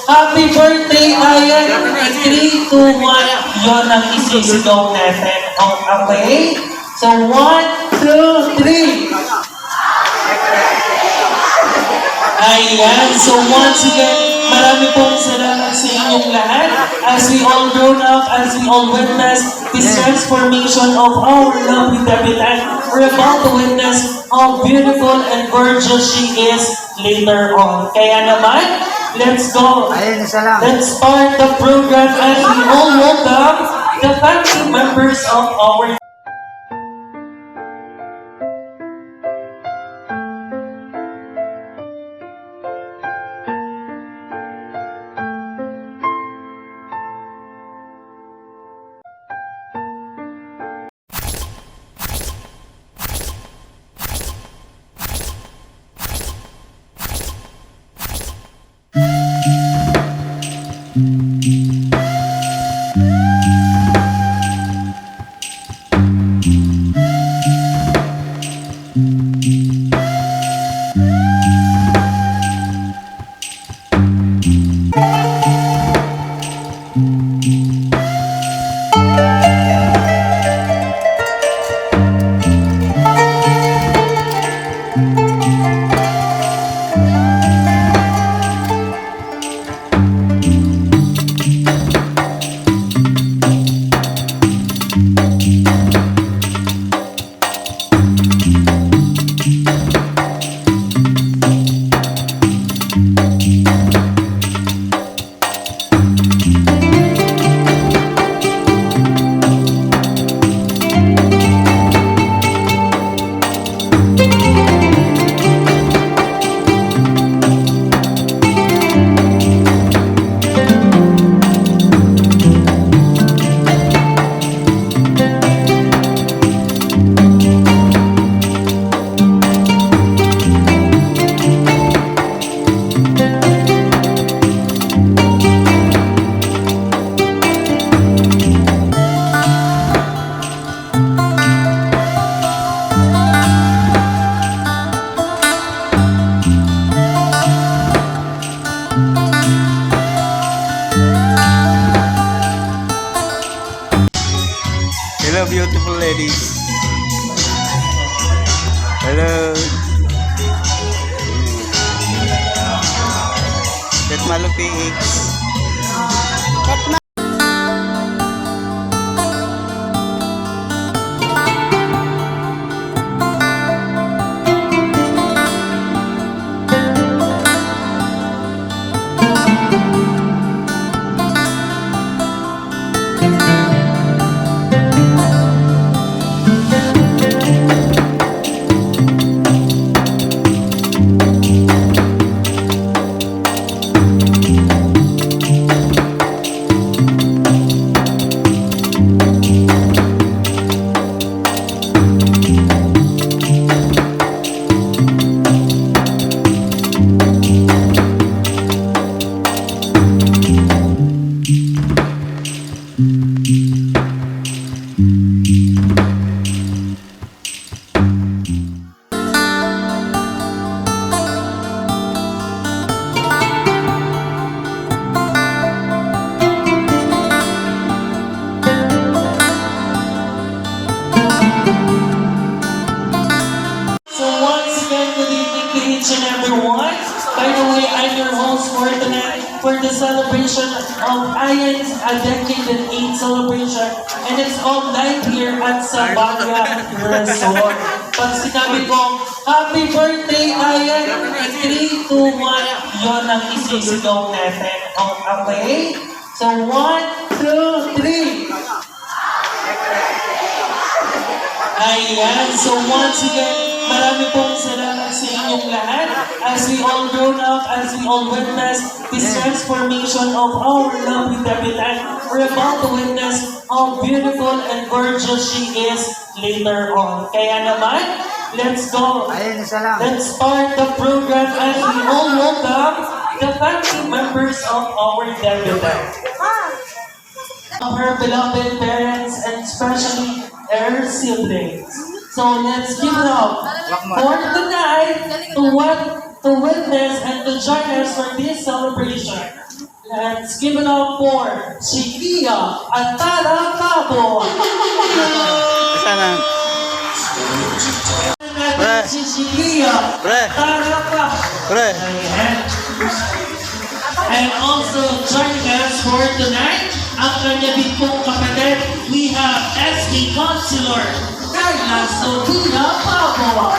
Happy birthday, Ayan! 3, 2, 1, yun ang isisigaw natin. Okay? So, 1, 2, 3. Ayan. So, once again, marami pong salamat sa inyong lahat. As we all grown up, as we all witness this transformation of our lovely Davidan, we're about to witness how beautiful and gorgeous she is later on. Kaya naman, let's go. Let's start the program as we all welcome the family members of our Hello, beautiful ladies. Hello. That malupix. Each and every one. By the way, I'm your host for tonight for the celebration of Ayan's A Decade and 8 celebration. And it's all night here at Sabaya Resort. Pag sinabi kong, Happy birthday, Ayan! 3, 2, 1, yun ang isisigaw natin. Okay? So, 1, 2, 3. Ayan. So, once again, marami pong salamat sa inyong lahat. As we all grown up, as we all witness this transformation of our lovely Davidan, we're about to witness how beautiful and gorgeous she is later on. Kaya naman, let's go. Let's start the program as we all welcome the family members of our Davidan. Of her beloved parents and especially her siblings. So let's give it up for tonight to witness and to join us for this celebration. Let's give it up for Chiquilla Ataracabo. Sana. Pre. Si Chiquilla Pre. Ataracabo. Pre. Ayan. And also joining us for tonight, ang kanya din pong kapatid, we have SK Consular Carla Sofia Pavo.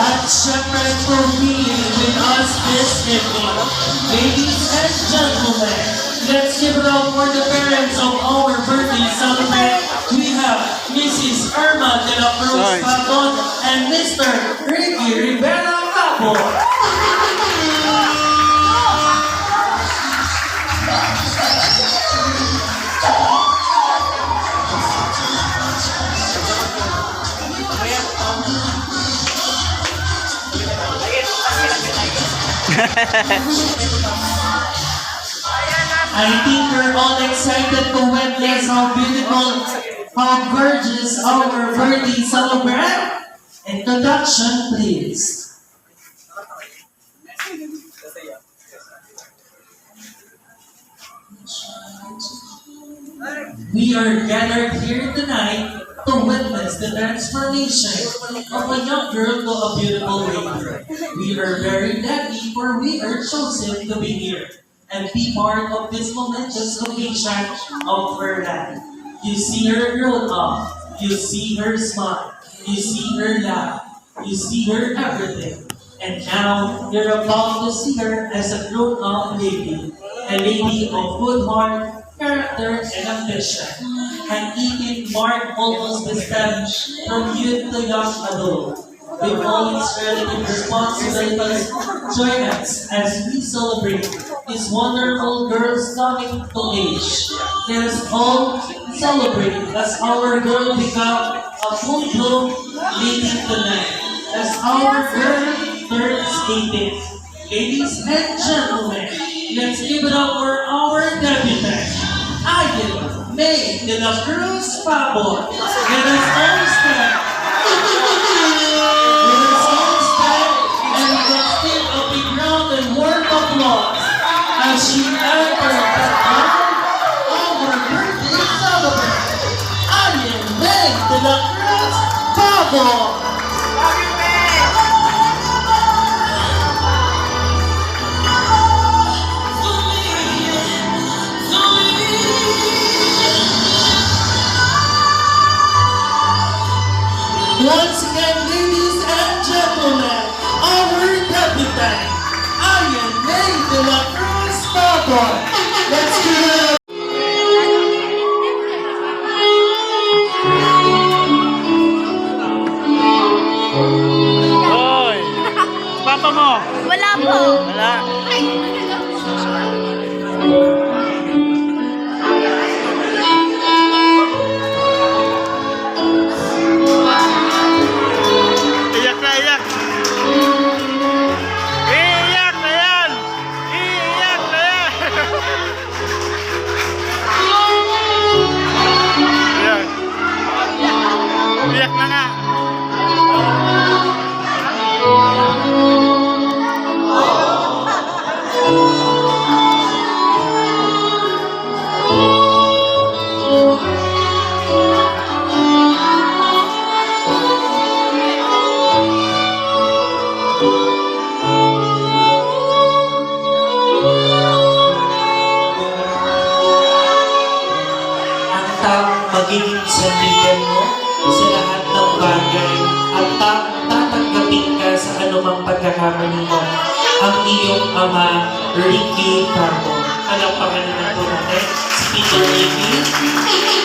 At syempre for being with us this evening. Ladies and gentlemen, let's give it up for the parents of our birthday celebrant. We have Mrs. Irma de la Cruz Nice. Paton and Mr. Ricky Rivera Capo. I think we're all excited to witness how beautiful, how gorgeous our birthday celebrant. Introduction, please. We are gathered here tonight to witness the transformation of a young girl to a beautiful lady. We are very lucky for we are chosen to be here and be part of this momentous occasion of her life. You see her grow up, you see her smile, you see her laugh, you see her everything. And now you're about to see her as a grown-up lady, a lady of good heart, character, and ambition. And it marked almost the step from youth to young adult. With all its relative responsibilities, join us as we celebrate this wonderful girl's coming to age. Let us all celebrate as our girl become a full-blown lady tonight. As our girl turns 18. Ladies and gentlemen, let's give it up for our debutant, Aguila May de la Cruz Pabor. Let us all stand. Let us all stand and let's give a big round and warm applause as she enters the crowd of our birthday celebrant, Aguila May de la Cruz Pabor. Once again, ladies and gentlemen, our debutant, Ayan May de la Cruz Pabor. Let's give it up. Hoy! Papa mo! Wala po. Wala. Iyak na iyak! Iyak na yan! Iyak na yan! Iyak. Iyak na nga! Magiging sandigan mo sa lahat ng bagay at tatanggapin ka sa anumang pagkakamali mo. Ang iyong ama, Ricky Pabor. Palakpakan naman po natin si Peter Ricky.